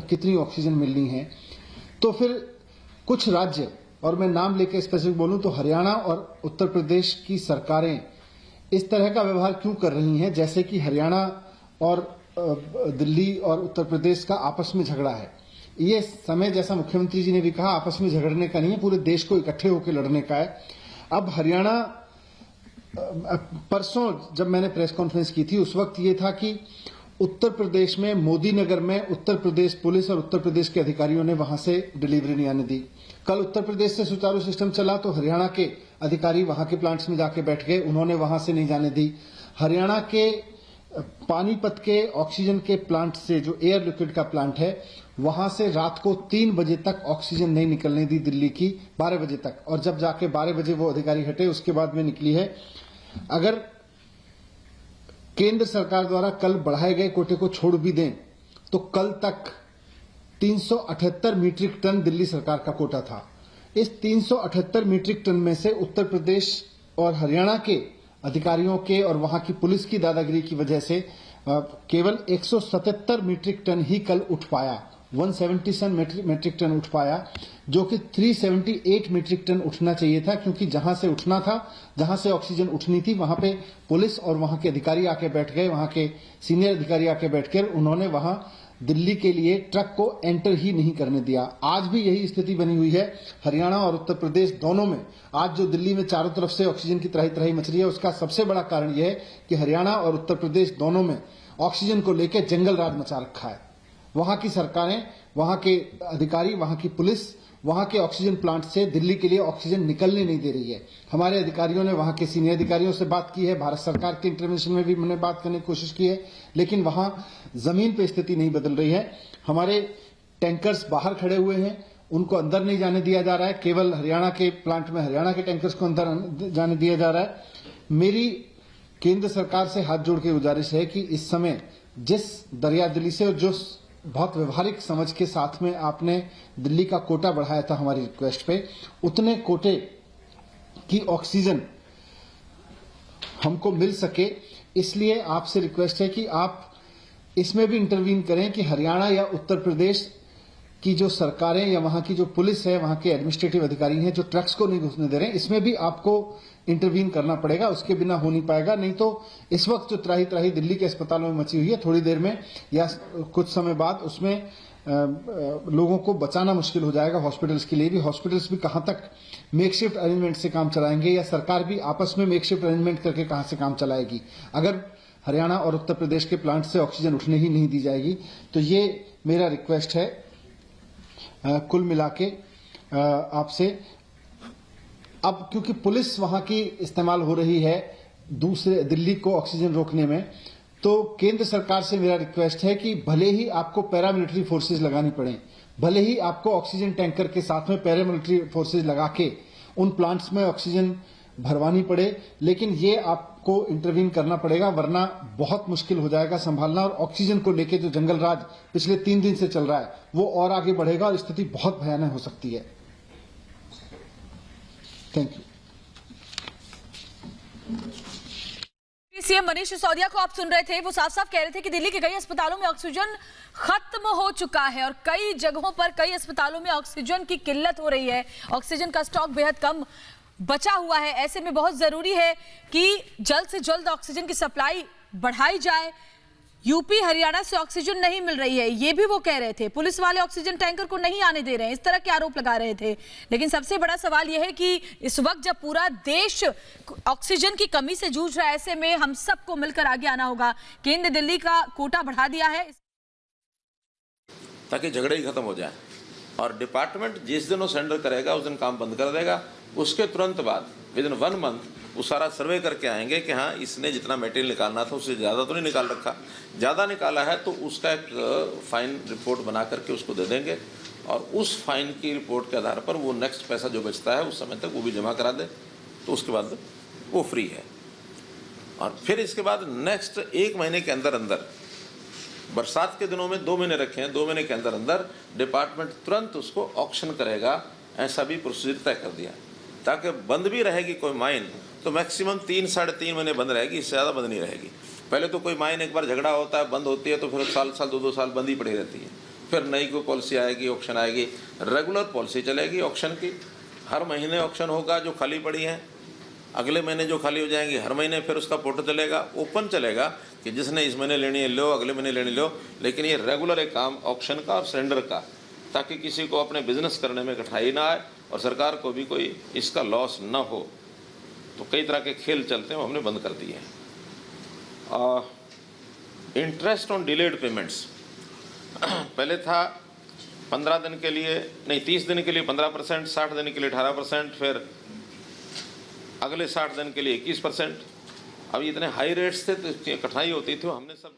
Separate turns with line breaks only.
कितनी ऑक्सीजन मिलनी है। तो फिर कुछ राज्य, और मैं नाम लेके स्पेसिफिक बोलूं तो हरियाणा और उत्तर प्रदेश की सरकारें इस तरह का व्यवहार क्यों कर रही हैं, जैसे कि हरियाणा और दिल्ली और उत्तर प्रदेश का आपस में झगड़ा है। ये समय, जैसा मुख्यमंत्री जी ने भी कहा, आपस में झगड़ने का नहीं है, पूरे देश को इकट्ठे होकर लड़ने का है। अब हरियाणा, परसों जब मैंने प्रेस कॉन्फ्रेंस की थी उस वक्त ये था कि उत्तर प्रदेश में मोदी नगर में उत्तर प्रदेश पुलिस और उत्तर प्रदेश के अधिकारियों ने वहां से डिलीवरी नहीं आने दी। कल उत्तर प्रदेश से सुचारू सिस्टम चला तो हरियाणा के अधिकारी वहां के प्लांट्स में जाके बैठ गए, उन्होंने वहां से नहीं जाने दी। हरियाणा के पानीपत के ऑक्सीजन के प्लांट से, जो एयर लिक्विड का प्लांट है, वहां से रात को 3 बजे तक ऑक्सीजन नहीं निकलने दी दिल्ली की, 12 बजे तक, और जब जाके 12 बजे वो अधिकारी हटे उसके बाद में निकली है। अगर केंद्र सरकार द्वारा कल बढ़ाए गए कोटे को छोड़ भी दें तो कल तक 378 मीट्रिक टन दिल्ली सरकार का कोटा था। इस 378 मीट्रिक टन में से उत्तर प्रदेश और हरियाणा के अधिकारियों के और वहां की पुलिस की दादागिरी की वजह से केवल 177 मीट्रिक टन ही कल उठ पाया, 177 मीट्रिक टन उठ पाया, जो कि 378 मीट्रिक टन उठना चाहिए था, क्योंकि जहां से उठना था, जहां से ऑक्सीजन उठनी थी, वहां पे पुलिस और वहां के अधिकारी आके बैठ गए, वहां के सीनियर अधिकारी आके बैठ कर उन्होंने वहां दिल्ली के लिए ट्रक को एंटर ही नहीं करने दिया। आज भी यही स्थिति बनी हुई है हरियाणा और उत्तर प्रदेश दोनों में। आज जो दिल्ली में चारों तरफ से ऑक्सीजन की त्राही त्राही मच रही है, उसका सबसे बड़ा कारण यह है कि हरियाणा और उत्तर प्रदेश दोनों में ऑक्सीजन को लेकर जंगल राज मचा रखा है। वहां की सरकारें, वहां के अधिकारी, वहां की पुलिस वहां के ऑक्सीजन प्लांट से दिल्ली के लिए ऑक्सीजन निकलने नहीं दे रही है। हमारे अधिकारियों ने वहां के सीनियर अधिकारियों से बात की है, भारत सरकार के इंटरवेंशन में भी मैंने बात करने की कोशिश की है, लेकिन वहां जमीन पे स्थिति नहीं बदल रही है। हमारे टैंकर्स बाहर खड़े हुए हैं, उनको अंदर नहीं जाने दिया जा रहा है। केवल हरियाणा के प्लांट में हरियाणा के टैंकर्स को अंदर जाने दिया जा रहा है। मेरी केंद्र सरकार से हाथ जोड़ के गुजारिश है कि इस समय जिस दरिया दिल्ली से और जो बहुत व्यवहारिक समझ के साथ में आपने दिल्ली का कोटा बढ़ाया था हमारी रिक्वेस्ट पे, उतने कोटे की ऑक्सीजन हमको मिल सके, इसलिए आपसे रिक्वेस्ट है कि आप इसमें भी इंटरवीन करें कि हरियाणा या उत्तर प्रदेश की जो सरकारें या वहां की जो पुलिस है, वहां के एडमिनिस्ट्रेटिव अधिकारी हैं जो ट्रक्स को नहीं घुसने दे रहे हैं, इसमें भी आपको इंटरवीन करना पड़ेगा। उसके बिना हो नहीं पाएगा। नहीं तो इस वक्त जो त्राही त्राही दिल्ली के अस्पतालों में मची हुई है, थोड़ी देर में या कुछ समय बाद उसमें लोगों को बचाना मुश्किल हो जाएगा। हॉस्पिटल्स के लिए भी, हॉस्पिटल्स भी कहां तक मेकशिफ्ट अरेंजमेंट से काम चलाएंगे, या सरकार भी आपस में मेकशिफ्ट अरेंजमेंट करके कहां से काम चलाएगी, अगर हरियाणा और उत्तर प्रदेश के प्लांट से ऑक्सीजन उठने ही नहीं दी जाएगी। तो ये मेरा रिक्वेस्ट है कुल मिला के आपसे। अब क्योंकि पुलिस वहां की इस्तेमाल हो रही है दूसरे दिल्ली को ऑक्सीजन रोकने में, तो केंद्र सरकार से मेरा रिक्वेस्ट है कि भले ही आपको पैरामिलिट्री फोर्सेस लगानी पड़े, भले ही आपको ऑक्सीजन टैंकर के साथ में पैरामिलिट्री फोर्सेस लगा के उन प्लांट्स में ऑक्सीजन भरवानी पड़े, लेकिन ये आपको इंटरवीन करना पड़ेगा, वरना बहुत मुश्किल हो जाएगा संभालना। और ऑक्सीजन को लेके जो जंगल राज पिछले 3 दिन से चल रहा है वो और आगे बढ़ेगा और स्थिति बहुत भयानक हो सकती है। Thank you.
CM Manish Sisodia को आप सुन रहे थे, वो साफ साफ कह रहे थे कि दिल्ली के कई अस्पतालों में ऑक्सीजन खत्म हो चुका है और कई जगहों पर, कई अस्पतालों में ऑक्सीजन की किल्लत हो रही है, ऑक्सीजन का स्टॉक बेहद कम बचा हुआ है। ऐसे में बहुत जरूरी है कि जल्द से जल्द ऑक्सीजन की सप्लाई बढ़ाई जाए। यूपी हरियाणा से ऑक्सीजन नहीं मिल रही है, ये भी वो कह रहे थे। पुलिस वाले ऑक्सीजन टैंकर को नहीं आने दे रहे हैं, इस तरह के आरोप लगा रहे थे। लेकिन सबसे बड़ा सवाल यह है कि इस वक्त जब पूरा देश ऑक्सीजन की कमी से जूझ रहा है, ऐसे में हम सबको मिलकर आगे आना होगा। केंद्र दिल्ली का कोटा बढ़ा दिया है
ताकि झगड़े ही खत्म हो जाए, और डिपार्टमेंट जिस दिन वो सेंडर करेगा उस दिन काम बंद कर देगा। उसके तुरंत बाद विद इन 1 मंथ वो सारा सर्वे करके आएंगे कि हाँ इसने जितना मटेरियल निकालना था उससे ज़्यादा तो नहीं निकाल रखा, ज़्यादा निकाला है तो उसका एक फाइन रिपोर्ट बना करके उसको दे देंगे, और उस फाइन की रिपोर्ट के आधार पर वो नेक्स्ट पैसा जो बचता है उस समय तक वो भी जमा करा दे, तो उसके बाद वो फ्री है। और फिर इसके बाद नेक्स्ट 1 महीने के अंदर अंदर, बरसात के दिनों में 2 महीने रखे हैं, 2 महीने के अंदर अंदर डिपार्टमेंट तुरंत उसको ऑक्शन करेगा, ऐसा भी प्रोसीजर तय कर दिया। ताकि बंद भी रहेगी कोई माइन तो मैक्सिमम 3-3.5 महीने बंद रहेगी, इससे ज़्यादा बंद नहीं रहेगी। पहले तो कोई माइन एक बार झगड़ा होता है, बंद होती है तो फिर साल 2-2 साल बंद ही पड़ी रहती है। फिर नई कोई पॉलिसी आएगी, ऑक्शन आएगी, रेगुलर पॉलिसी चलेगी ऑक्शन की। हर महीने ऑक्शन होगा, जो खाली पड़ी हैं अगले महीने जो खाली हो जाएंगी हर महीने फिर उसका पोर्टल चलेगा, ओपन चलेगा कि जिसने इस महीने लेनी है लो, अगले महीने लेनी लो। लेकिन ये रेगुलर एक काम ऑक्शन का और सरेंडर का, ताकि किसी को अपने बिजनेस करने में कठिनाई ना आए और सरकार को भी कोई इसका लॉस ना हो। तो कई तरह के खेल चलते हैं, वो हमने बंद कर दिए हैं। इंटरेस्ट ऑन डिलेड पेमेंट्स पहले था 15 दिन के लिए नहीं, 30 दिन के लिए 15%, 60 दिन के लिए 18%, फिर अगले 60 दिन के लिए 21%। अब इतने हाई रेट्स थे तो कठिनाई होती थी, हमने सब